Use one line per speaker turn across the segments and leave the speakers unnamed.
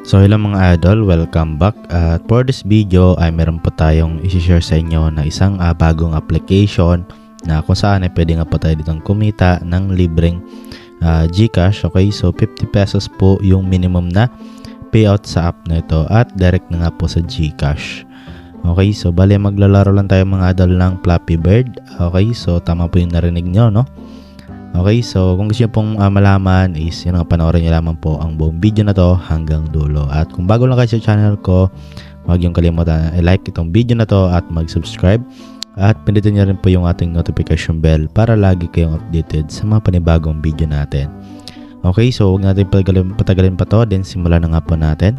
So hello mga idol, welcome back. At for this video ay meron po tayong i-share sa inyo na isang bagong application na kung saan ay pwede nga po tayo ditong kumita ng libreng GCash. Okay, so 50 pesos po yung minimum na payout sa app na ito at direct na nga po sa GCash. Okay, so bale maglalaro lang tayo mga idol ng Flappy Bird. Okay, so tama po yung narinig nyo, no? Okay, so kung gusto nyo pong malaman is yun nga, panoorin nyo lamang po ang buong video na to hanggang dulo. At kung bago lang kayo sa channel ko, huwag yung kalimutan i-like itong video na to at mag-subscribe. At pindutin nyo rin po yung ating notification bell para lagi kayong updated sa mga panibagong video natin. Okay, so huwag natin patagalin pa to, then simulan na nga po natin.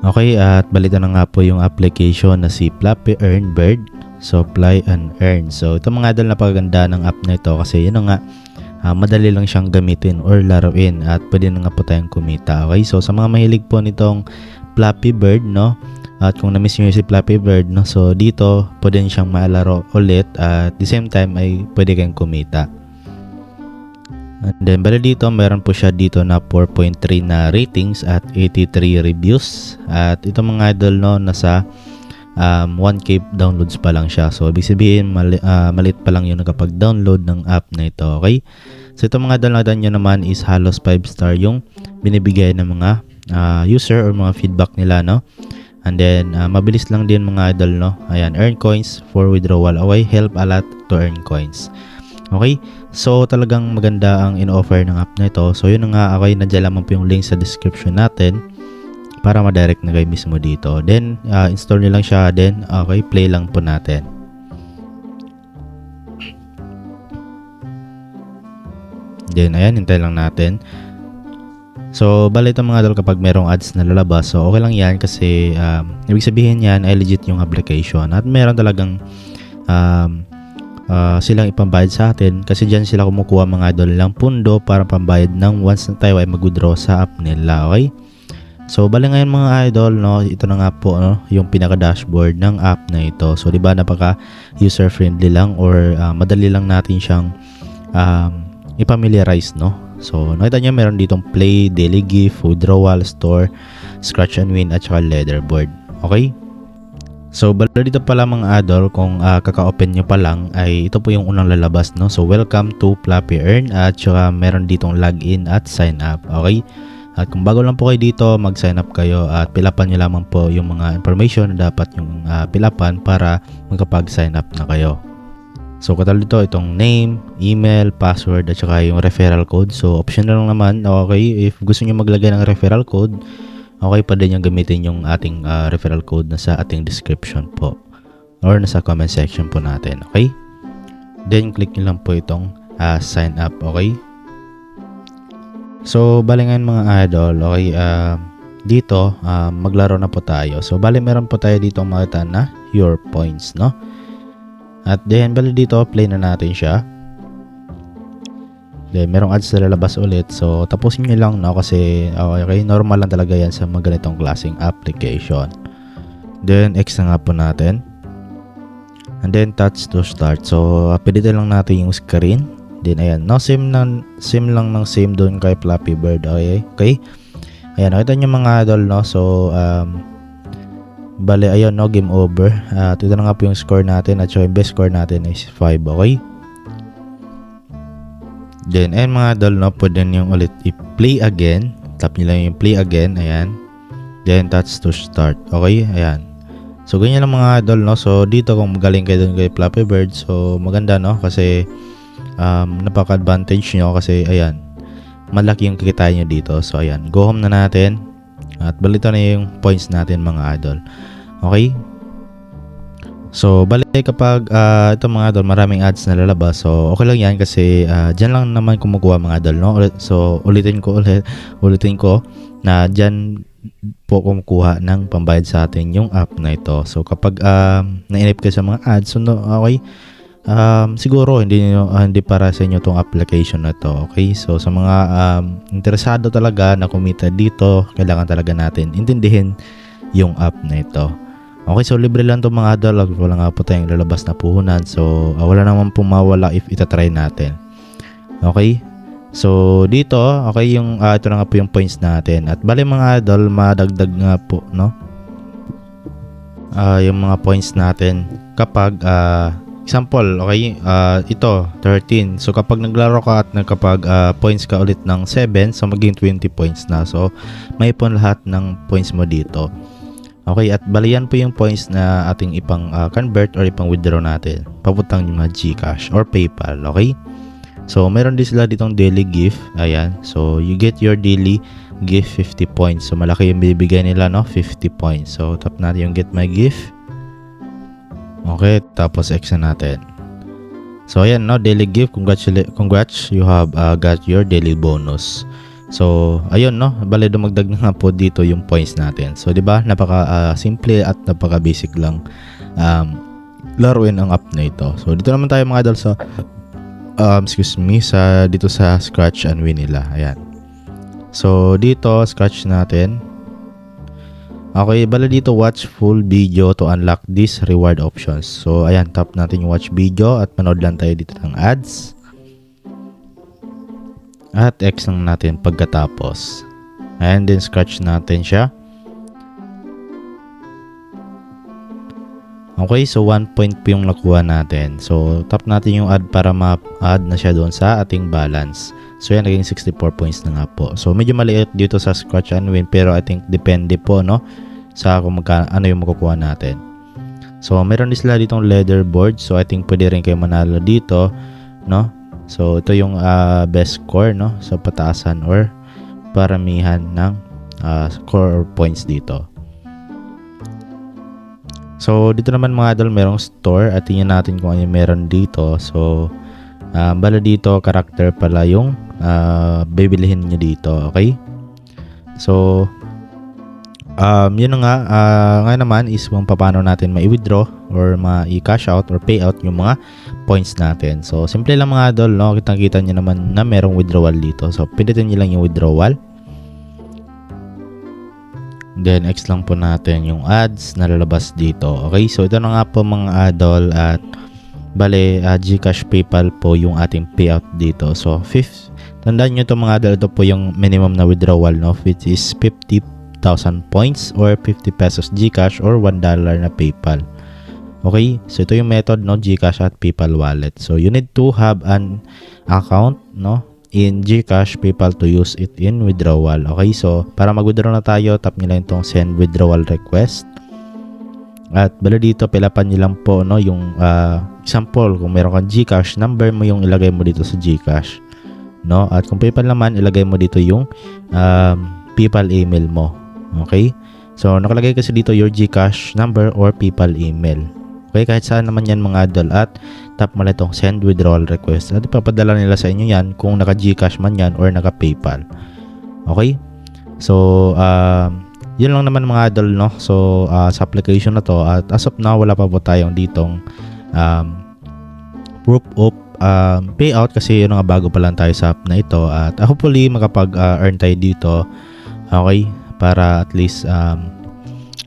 Okay, at balita na nga po yung application na si Flappy Earn Bird. So, Fly and Earn. So, ito mga idol, napakaganda ng app na ito kasi yun nga, madali lang siyang gamitin or laruin at pwede na nga po tayong kumita. Okay, so sa mga mahilig po nitong Flappy Bird, no? At kung na-miss nyo si Flappy Bird, no? So, dito, pwede siyang malaro ulit at the same time ay pwede kayong kumita. And then, bali dito, meron po siya dito na 4.3 na ratings at 83 reviews. At ito mga idol, no, nasa 1K downloads pa lang siya. So, ibig sabihin, maliit pa lang yung nakapag-download ng app na ito. Okay? So, ito mga downloadan nyo naman is halos 5 star yung binibigay ng mga user or mga feedback nila, no? And then, mabilis lang din mga idol, no? Ayan, earn coins for withdrawal. Okay? Help a lot to earn coins. Okay? So, talagang maganda ang in-offer ng app na ito. So, yun nga, okay, nandiyan lamang po yung link sa description natin para ma-direct na kayo mismo dito. Then, install nyo lang siya. Then, okay, play lang po natin. Then, ayan, hintay lang natin. So, bali ito mga idol kapag merong ads na lalabas. So, okay lang yan kasi ibig sabihin yan ay legit yung application. At meron talagang silang ipambayad sa atin kasi dyan sila kumukuha mga idol ng pundo para pambayad ng once na tayo ay mag-withdraw sa app nila. Okay? So, bali ngayon mga idol, no, ito na nga po, no, yung pinaka-dashboard ng app na ito. So, di ba napaka user-friendly lang or madali lang natin siyang i-familiarize, no? So, nakita niyo meron ditong play, daily gift, withdrawal, store, scratch and win at saka leaderboard. Okay? So, bali dito pala mga idol, kung kaka-open nyo pa lang ay ito po yung unang lalabas, no? So, welcome to Flappy Earn at saka meron ditong login at sign up. Okay? At kung bago lang po kayo dito, mag-sign up kayo at pilapan nyo lamang po yung mga information na dapat yung pilapan para magkapag-sign up na kayo. So, katulad dito, itong name, email, password, at saka yung referral code. So, optional lang naman. Okay, if gusto nyo maglagay ng referral code, okay, pwede nyo gamitin yung ating referral code na sa ating description po or nasa comment section po natin. Okay? Then, click nyo lang po itong sign up. Okay? So, bali ngayon mga idol, okay, dito, maglaro na po tayo. So, bali meron po tayo dito makita na your points, no? At then, bali dito, play na natin siya. Then, merong ads na lalabas ulit. So, tapusin nyo lang, no? Kasi, okay, normal lang talaga yan sa mga ganitong klaseng application. Then, X na nga po natin. And then, touch to start. So, pilitin lang natin yung screen. Then, ayan. No, same lang ng same doon kay Flappy Bird. Okay? Okay? Ayan. Nakita nyo mga idol, no? So, bale, ayun, no? Game over. At ito na nga po yung score natin. At yung best score natin is 5. Okay? Then, ayan mga idol, no? Pwede nyo ulit i-play again. Tap nyo lang yung play again. Ayan. Then, touch to start. Okay? Ayan. So, ganyan lang mga idol, no? So, dito kung magaling kayo doon kay Flappy Bird, so, maganda, no? Kasi, napaka-advantage nyo kasi ayan, malaki yung kikitain nyo dito. So ayan, go home na natin at balito na yung points natin mga idol. Okay? So balik kapag ito mga idol, maraming ads na lalabas. So okay lang yan kasi dyan lang naman kumukuha mga idol, no? So ulitin ko na dyan po kumukuha ng pambayad sa atin yung app na ito. So kapag nainip kayo sa mga ads, so no, okay, siguro hindi para sa inyo tong application na to. Okay, so sa mga interesado talaga na kumita dito, kailangan talaga natin intindihin yung app na ito. Okay, so libre lang to mga idol. Wala nga po tayong lalabas na puhunan, so wala naman pong mawala if itatry natin. Okay, So dito, okay, yung ito na nga po yung points natin. At bali mga idol, madagdag nga po, no? Yung mga points natin kapag example, okay, ito 13. So kapag naglaro ka at kapag points ka ulit ng 7, so maging 20 points na. So may ipon lahat ng points mo dito. Okay, at bali yan po yung points na ating ipang convert or ipang withdraw natin papuntang yung mga GCash or PayPal, okay? So, meron din sila ditong daily gift. Ayan. So, you get your daily gift 50 points. So, malaki yung bibigay nila, no? 50 points. So, tap natin yung get my gift. Okay. Tapos, X na natin. So, ayan, no? Daily gift. Congrats. You have got your daily bonus. So, ayun, no? Bale, dumagdag na nga po dito yung points natin. So, di ba? Napaka simple at napaka basic lang laruin ang app na ito. So, dito naman tayo mga idol sa dito sa scratch and win nila. Ayan. So dito scratch natin. Okay, bala dito watch full video to unlock these reward options. So ayan, tap natin yung watch video at manood lang tayo dito ng ads. At X lang natin pagkatapos. And then scratch natin siya. Okay, so 1 point po yung nakuha natin. So, tap natin yung add para ma-add na siya doon sa ating balance. So, yan, naging 64 points na nga po. So, medyo maliit dito sa scratch and win, pero I think depende po, no, sa kung ano yung makukuha natin. So, meron din sila ditong leaderboard. So, I think pwede rin kayo manalo dito, no. So, ito yung best score, no, sa pataasan or paramihan ng score or points dito. So, dito naman mga idol, merong store at tingnan natin kung ano yung meron dito. So, bala dito, character pala yung bibilihin nyo dito. Okay? So, yun nga, ngayon naman is kung paano natin ma-withdraw or ma-cash out or pay out yung mga points natin. So, simple lang mga idol, no? Kitang-kita nyo naman na merong withdrawal dito. So, pindutin nyo lang yung withdrawal. Then, X lang po natin yung ads na lalabas dito. Okay, so ito na nga po mga idol at bale, GCash PayPal po yung ating payout dito. So, tandaan nyo ito mga idol, ito po yung minimum na withdrawal, no, which is 50,000 points or 50 pesos GCash or $1 na PayPal. Okay, so ito yung method, no, GCash at PayPal wallet. So, you need to have an account, no, in GCash PayPal to use it in withdrawal. Okay, so para mag-withdraw na tayo, tap nyo lang itong send withdrawal request. At bala dito, pilapan nyo lang po, no, yung example, kung meron kang GCash, number mo yung ilagay mo dito sa GCash, no? At kung PayPal naman, ilagay mo dito yung PayPal email mo. Okay, so nakalagay kasi dito your GCash number or PayPal email. Okay, kahit saan naman yan mga idol, at tap mo lang itong send withdrawal request at ipapadala nila sa inyo yan kung naka GCash man yan or naka PayPal. Okay, so yun lang naman mga idol, no. So sa application na to, at as of now wala pa po tayong ditong proof of payout kasi yun nga, bago pa lang tayo sa app na ito, at hopefully makapag earn tayo dito. Okay, para at least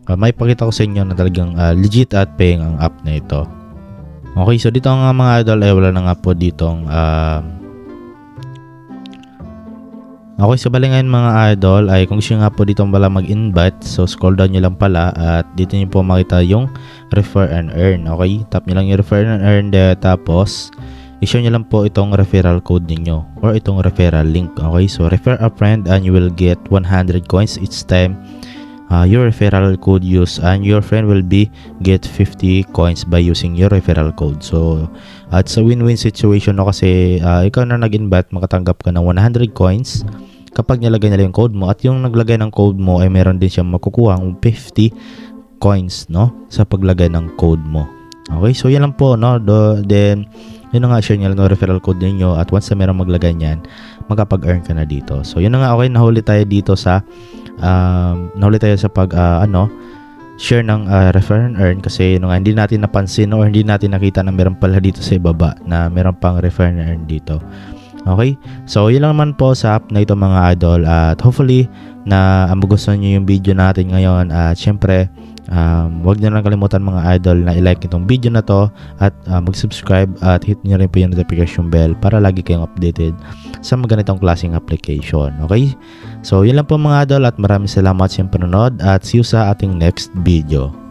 may pakita ko sa inyo na talagang legit at paying ang app na ito. Okay, so dito nga mga idol ay wala na nga po ditong okay, so bali ngayon mga idol ay kung gusto nga po dito pala mag-invite, so scroll down nyo lang pala at dito nyo po makita yung refer and earn. Okay, tap nyo lang yung refer and earn there, tapos i-share nyo lang po itong referral code niyo or itong referral link. Okay, so refer a friend and you will get 100 coins each time your referral code use, and your friend will get 50 coins by using your referral code. So at sa win-win situation, no, kasi ikaw na nag-invite, makatanggap ka ng 100 coins kapag nilagay nila yung code mo, at yung naglagay ng code mo ay meron din siyang makukuha ng 50 coins, no, sa paglagay ng code mo. Okay, so yan lang po, no. Then yun na nga, share nyo lang ng referral code ninyo, at once na meron maglagay nyan, makapag-earn ka na dito. So yun na nga, okay, nahuli tayo dito sa pag share ng refer and earn, kasi yun nga, hindi natin napansin or hindi natin nakita na meron pala dito sa ibaba na meron pang refer and earn dito. Okay, so yun lang naman po sa app na ito mga idol, at hopefully na magustuhan nyo yung video natin ngayon, at syempre huwag nyo lang kalimutan mga idol na i-like itong video na to, at mag-subscribe at hit nyo rin po yung notification bell para lagi kayong updated sa mga ganitong klaseng application. Okay? So, yun lang po mga idol at maraming salamat sa panonood at see you sa ating next video.